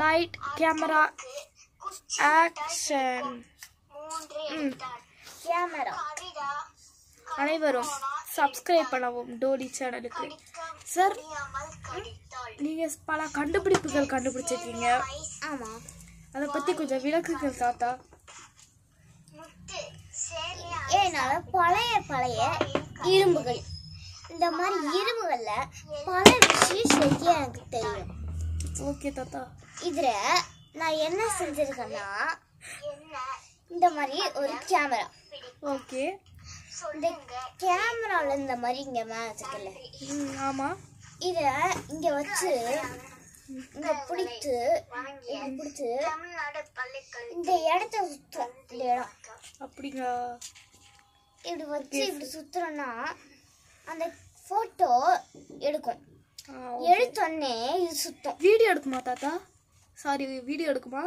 Light camera action. Camera. அனைவரும் subscribe பண்ணவும் டோலி சேனலுக்கு. சார், நீங்கள் பல கண்டுபிடிப்புகள் கண்டுபிடிச்சிருக்கீங்க. ஆமாம். அதை பற்றி கொஞ்சம் விளக்குகள் தாத்தா. ஏன்னால பழைய இரும்புகள், இந்த மாதிரி இரும்புகளில் பல விஷயம் செய்ய எனக்கு தெரியும். ஓகே தாத்தா. இதில் நான் என்ன செஞ்சுருக்கேன்னா, இந்த மாதிரி ஒரு கேமரா. ஓகே. இந்த கேமராவில் இந்த மாதிரி இங்கே மேலே வச்சுக்கல. ஆமாம். இதை இங்கே வச்சு இங்கே பிடிச்சி இந்த இடத்த சுற்றுறோம். இந்த இடம் அப்படிங்களா? இப்படி வச்சு இப்படி சுற்றுறோன்னா அந்த ஃபோட்டோ எடுக்கும். எடுத்தோடனே இது சுத்தம். வீடியோ எடுக்குமா தாத்தா? Sorry, video எடுக்குமா?